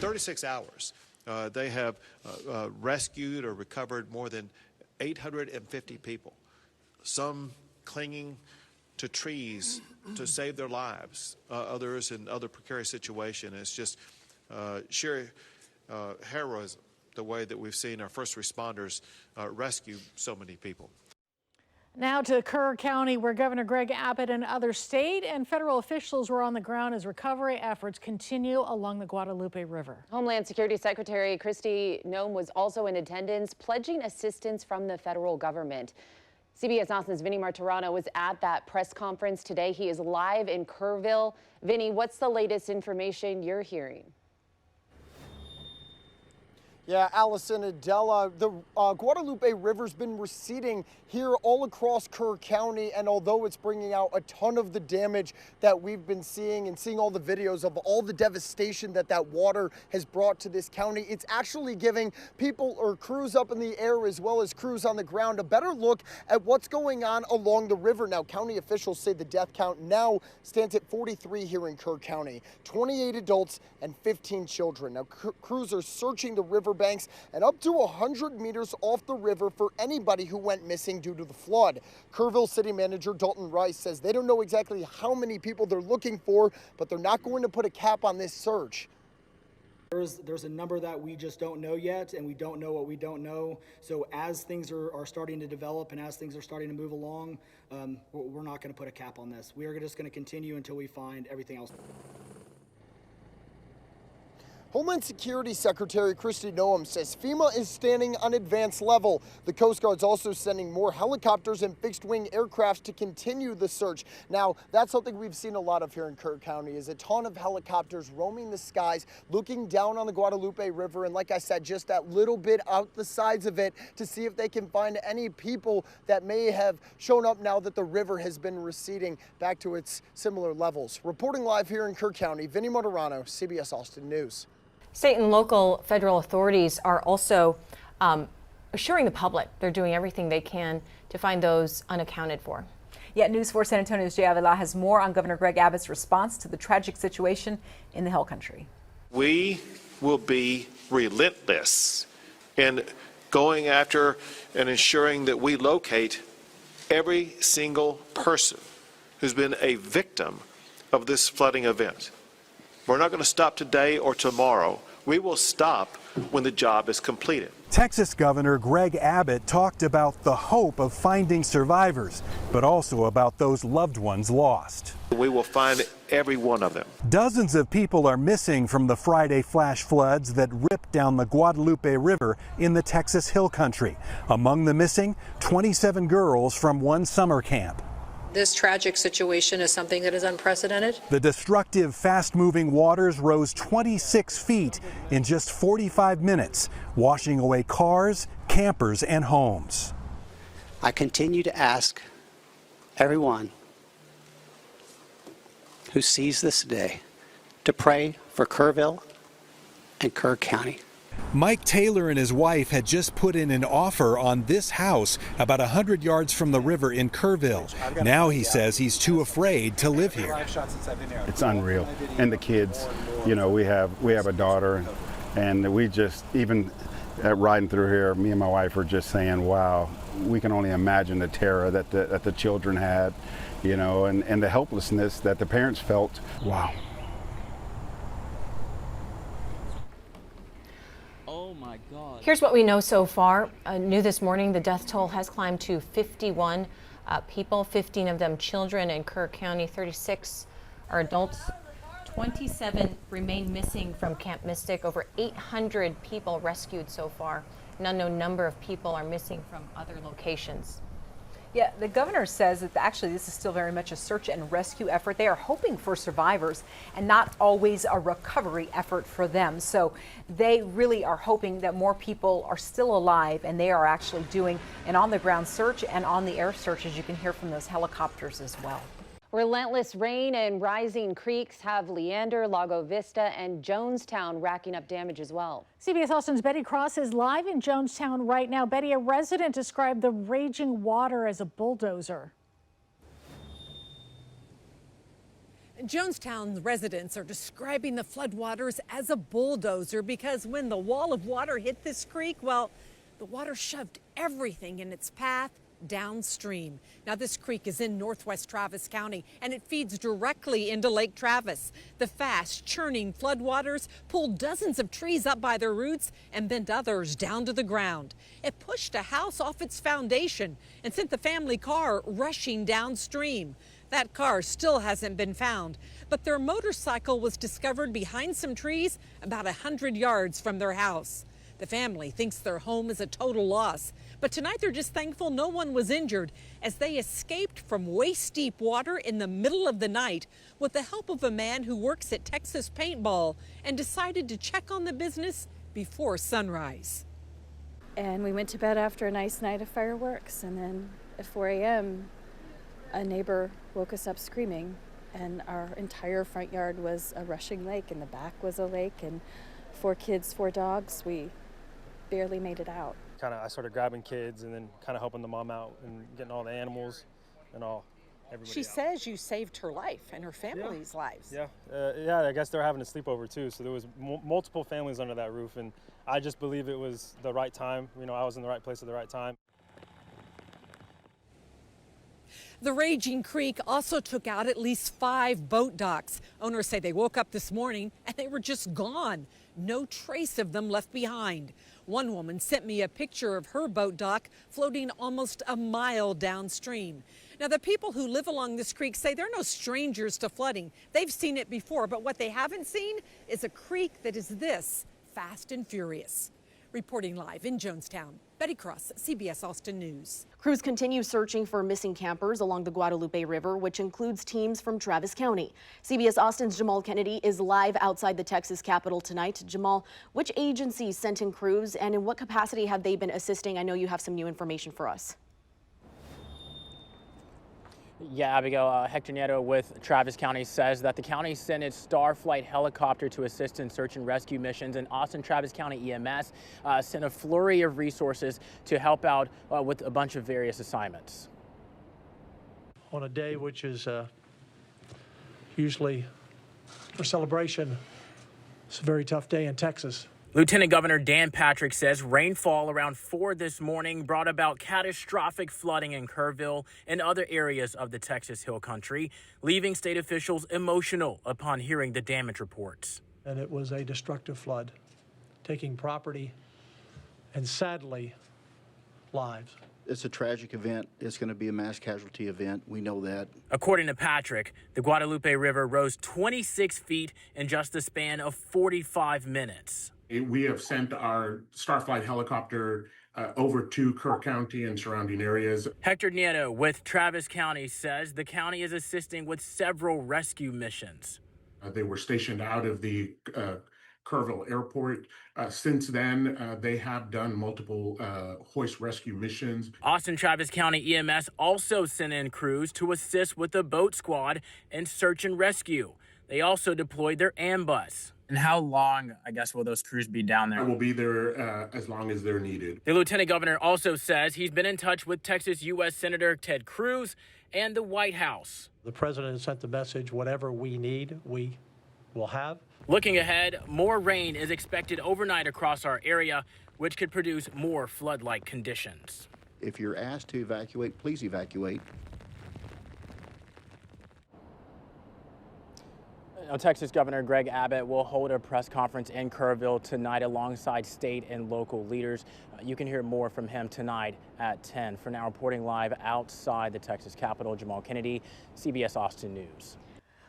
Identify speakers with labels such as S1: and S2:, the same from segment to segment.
S1: 36 hours, they have rescued or recovered more than 850 people, some clinging to trees to save their lives, others in other precarious situations. It's just sheer heroism, the way that we've seen our first responders rescue so many people.
S2: Now to Kerr County, where Governor Greg Abbott and other state and federal officials were on the ground as recovery efforts continue along the Guadalupe River.
S3: Homeland Security Secretary Kristi Noem was also in attendance, pledging assistance from the federal government. CBS Austin's Vinny Martirano was at that press conference today. He is live in Kerrville. Vinny, what's the latest information you're hearing?
S4: Yeah, Allison, Adela, the Guadalupe River's been receding here all across Kerr County, and although it's bringing out a ton of the damage that we've been seeing and seeing all the videos of all the devastation that water has brought to this county, it's actually giving people or crews up in the air as well as crews on the ground a better look at what's going on along the river. Now, county officials say the death count now stands at 43 here in Kerr County, 28 adults and 15 children. Now, crews are searching the river banks and up to 100 meters off the river for anybody who went missing due to the flood. Kerrville City Manager Dalton Rice says they don't know exactly how many people they're looking for, but they're not going to put a cap on this search.
S5: There's a number that we just don't know yet, and we don't know what we don't know. So as things are starting to develop and as things are starting to move along, we're not going to put a cap on this. We are just going to continue until we find everything else.
S4: Homeland Security Secretary Kristi Noem says FEMA is standing on advanced level. The Coast Guard's also sending more helicopters and fixed-wing aircrafts to continue the search. Now, that's something we've seen a lot of here in Kerr County, is a ton of helicopters roaming the skies, looking down on the Guadalupe River, and like I said, just that little bit out the sides of it to see if they can find any people that may have shown up now that the river has been receding back to its similar levels. Reporting live here in Kerr County, Vinny Martirano, CBS Austin News.
S6: State and local federal authorities are also assuring the public they're doing everything they can to find those unaccounted for.
S7: Yeah, News 4 San Antonio's Jay Avila has more on Governor Greg Abbott's response to the tragic situation in the Hill Country.
S1: We will be relentless in going after and ensuring that we locate every single person who's been a victim of this flooding event. We're not going to stop today or tomorrow. We will stop when the job is completed.
S8: Texas Governor Greg Abbott talked about the hope of finding survivors, but also about those loved ones lost.
S1: We will find every one of them.
S8: Dozens of people are missing from the Friday flash floods that ripped down the Guadalupe River in the Texas Hill Country. Among the missing, 27 girls from one summer camp.
S9: This tragic situation is something that is unprecedented.
S8: The destructive, fast-moving waters rose 26 feet in just 45 minutes, washing away cars, campers, and homes.
S10: I continue to ask everyone who sees this day to pray for Kerrville and Kerr County.
S8: Mike Taylor and his wife had just put in an offer on this house about 100 yards from the river in Kerrville. Now he says he's too afraid to live here.
S11: It's unreal. And the kids, you know, we have a daughter, and we just, even riding through here, me and my wife are just saying, wow, we can only imagine the terror that the children had, you know, and the helplessness that the parents felt. Wow.
S6: Here's what we know so far. New this morning, the death toll has climbed to 51 people, 15 of them children in Kerr County, 36 are adults. 27 remain missing from Camp Mystic. Over 800 people rescued so far. An unknown number of people are missing from other locations.
S7: Yeah, the governor says that actually this is still very much a search and rescue effort. They are hoping for survivors and not always a recovery effort for them. So they really are hoping that more people are still alive, and they are actually doing an on-the-ground search and on the air search, as you can hear from those helicopters as well.
S3: Relentless rain and rising creeks have Leander, Lago Vista, and Jonestown racking up damage as well.
S2: CBS Austin's Betty Cross is live in Jonestown right now. Betty, a resident described the raging water as a bulldozer.
S12: Jonestown residents are describing the floodwaters as a bulldozer because when the wall of water hit this creek, well, the water shoved everything in its path downstream. Now, this creek is in northwest Travis County and it feeds directly into Lake Travis. The fast churning floodwaters pulled dozens of trees up by their roots and bent others down to the ground. It pushed a house off its foundation and sent the family car rushing downstream. That car still hasn't been found, but their motorcycle was discovered behind some trees about 100 yards from their house. The family thinks their home is a total loss, but tonight they're just thankful no one was injured as they escaped from waist-deep water in the middle of the night with the help of a man who works at Texas Paintball and decided to check on the business before sunrise.
S13: And we went to bed after a nice night of fireworks, and then at 4 a.m., a neighbor woke us up screaming, and our entire front yard was a rushing lake, and the back was a lake, and 4 kids, 4 dogs. We barely made it out.
S14: I started grabbing kids and then kind of helping the mom out and getting all the animals and everybody
S12: She
S14: out.
S12: says you saved her life and her family's lives.
S14: Yeah, I guess they're having a sleepover too, so there was multiple families under that roof, and I just believe it was the right time. I was in the right place at the right time.
S12: The raging creek also took out at least 5 boat docks. Owners say they woke up this morning and they were just gone. No trace of them left behind. One woman sent me a picture of her boat dock floating almost a mile downstream. Now, the people who live along this creek say they're no strangers to flooding. They've seen it before, but what they haven't seen is a creek that is this fast and furious. Reporting live in Jonestown, Betty Cross, CBS Austin News.
S15: Crews continue searching for missing campers along the Guadalupe River, which includes teams from Travis County. CBS Austin's Jamal Kennedy is live outside the Texas Capitol tonight. Jamal, which agencies sent in crews and in what capacity have they been assisting? I know you have some new information for us.
S16: Yeah, Abigail, Hector Nieto with Travis County says that the county sent its Starflight helicopter to assist in search and rescue missions, and Austin Travis County EMS sent a flurry of resources to help out with a bunch of various assignments.
S17: On a day which is usually for celebration, it's a very tough day in Texas.
S16: Lieutenant Governor Dan Patrick says rainfall around 4 this morning brought about catastrophic flooding in Kerrville and other areas of the Texas Hill Country, leaving state officials emotional upon hearing the damage reports.
S17: And it was a destructive flood, taking property and sadly lives.
S18: It's a tragic event. It's going to be a mass casualty event. We know that.
S16: According to Patrick, the Guadalupe River rose 26 feet in just the span of 45 minutes.
S19: We have sent our Starflight helicopter over to Kerr County and surrounding areas.
S16: Hector Nieto with Travis County says the county is assisting with several rescue missions.
S19: They were stationed out of the Kerrville Airport. Since then, they have done multiple hoist rescue missions.
S16: Austin Travis County EMS also sent in crews to assist with the boat squad and search and rescue. They also deployed their ambulance. And how long, I guess, will those crews be down there?
S19: I will be there as long as they're needed.
S16: The lieutenant governor also says he's been in touch with Texas U.S. Senator Ted Cruz and the White House.
S17: The president sent the message, whatever we need, we will have.
S16: Looking ahead, more rain is expected overnight across our area, which could produce more flood-like conditions.
S18: If you're asked to evacuate, please evacuate.
S16: Texas Governor Greg Abbott will hold a press conference in Kerrville tonight alongside state and local leaders. You can hear more from him tonight at 10. For now, reporting live outside the Texas Capitol, Jamal Kennedy, CBS Austin News.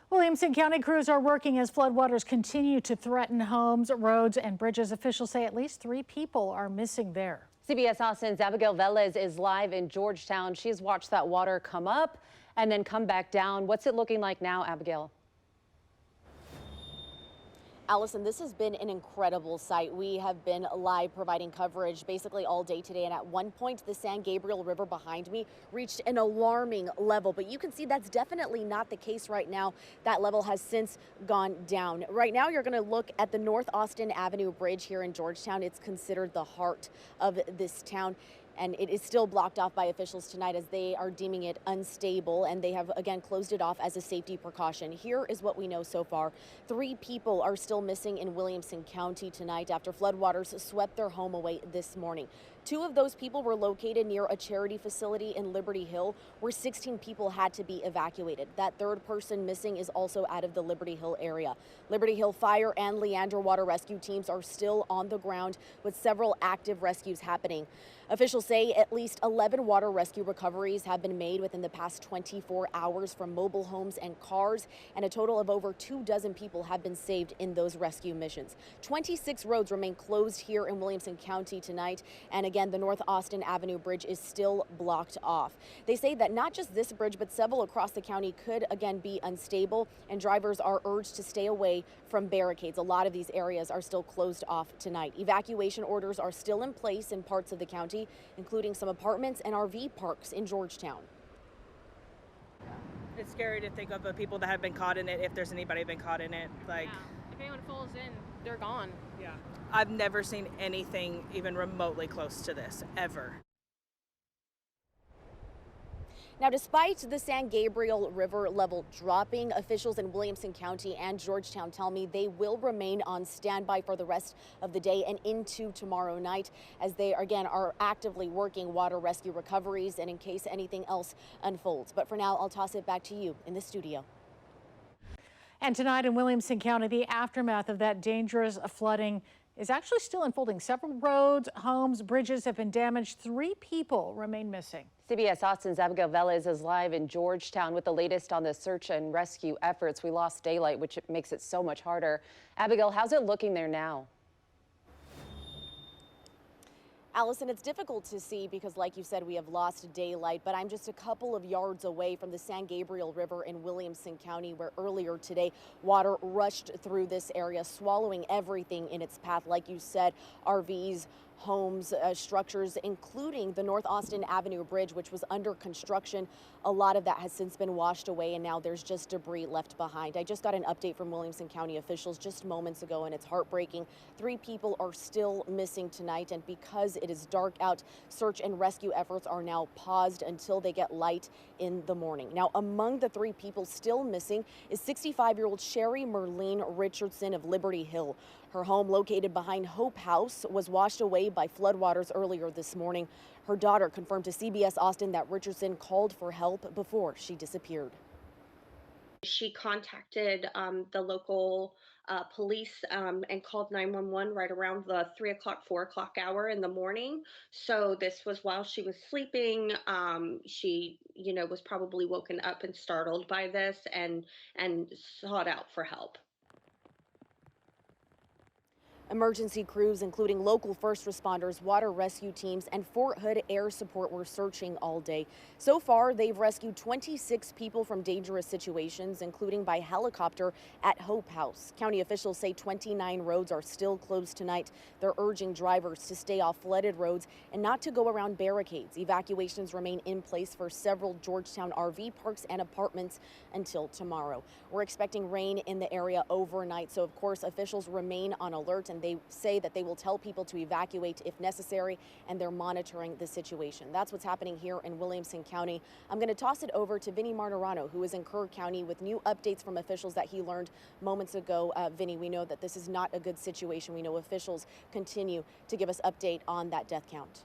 S2: Williamson County crews are working as floodwaters continue to threaten homes, roads, and bridges. Officials say at least 3 people are missing there.
S3: CBS Austin's Abigail Velez is live in Georgetown. She's watched that water come up and then come back down. What's it looking like now, Abigail?
S15: Allison, this has been an incredible sight. We have been live providing coverage basically all day today, and at one point the San Gabriel River behind me reached an alarming level, but you can see that's definitely not the case right now. That level has since gone down. Right now you're going to look at the North Austin Avenue Bridge here in Georgetown. It's considered the heart of this town. And it is still blocked off by officials tonight as they are deeming it unstable, and they have again closed it off as a safety precaution. Here is what we know so far. 3 people are still missing in Williamson County tonight after floodwaters swept their home away this morning. 2 of those people were located near a charity facility in Liberty Hill where 16 people had to be evacuated. That 3rd person missing is also out of the Liberty Hill area. Liberty Hill Fire and Leander Water Rescue teams are still on the ground with several active rescues happening. Officials say at least 11 water rescue recoveries have been made within the past 24 hours from mobile homes and cars, and a total of over 24 people have been saved in those rescue missions. 26 roads remain closed here in Williamson County tonight, and again, the North Austin Avenue Bridge is still blocked off. They say that not just this bridge, but several across the county could again be unstable, and drivers are urged to stay away from barricades. A lot of these areas are still closed off tonight. Evacuation orders are still in place in parts of the county, including some apartments and RV parks in Georgetown.
S20: It's scary to think of the people that have been caught in it, if there's anybody been caught in it. Like,
S21: if anyone falls in, they're gone.
S20: Yeah. I've never seen anything even remotely close to this, ever.
S15: Now, despite the San Gabriel River level dropping, officials in Williamson County and Georgetown tell me they will remain on standby for the rest of the day and into tomorrow night as they, again, are actively working water rescue recoveries and in case anything else unfolds. But for now, I'll toss it back to you in the studio.
S2: And tonight in Williamson County, the aftermath of that dangerous flooding is actually still unfolding. Several roads, homes, bridges have been damaged. 3 people remain missing.
S3: CBS Austin's Abigail Velez is live in Georgetown with the latest on the search and rescue efforts. We lost daylight, which makes it so much harder. Abigail, how's it looking there now?
S15: Allison, it's difficult to see because, like you said, we have lost daylight, but I'm just a couple of yards away from the San Gabriel River in Williamson County, where earlier today water rushed through this area, swallowing everything in its path. Like you said, RVs, homes, structures, including the North Austin Avenue Bridge, which was under construction. A lot of that has since been washed away, and now there's just debris left behind. I just got an update from Williamson County officials just moments ago, and it's heartbreaking. 3 people are still missing tonight, and because it is dark out, search and rescue efforts are now paused until they get light in the morning. Now, among the 3 people still missing is 65-year-old Sherry Merlene Richardson of Liberty Hill. Her home, located behind Hope House, was washed away by floodwaters earlier this morning. Her daughter confirmed to CBS Austin that Richardson called for help before she disappeared.
S22: She contacted the local police and called 911 right around the 3 o'clock, 4 o'clock hour in the morning. So this was while she was sleeping. She, was probably woken up and startled by this and sought out for help.
S15: Emergency crews, including local first responders, water rescue teams, and Fort Hood Air Support, were searching all day. So far, they've rescued 26 people from dangerous situations, including by helicopter at Hope House. County officials say 29 roads are still closed tonight. They're urging drivers to stay off flooded roads and not to go around barricades. Evacuations remain in place for several Georgetown RV parks and apartments until tomorrow. We're expecting rain in the area overnight, so of course officials remain on alert, and they say that they will tell people to evacuate if necessary, and they're monitoring the situation. That's what's happening here in Williamson County. I'm going to toss it over to Vinny Martirano, who is in Kerr County, with new updates from officials that he learned moments ago. Vinny, we know that this is not a good situation. We know officials continue to give us update on that death count.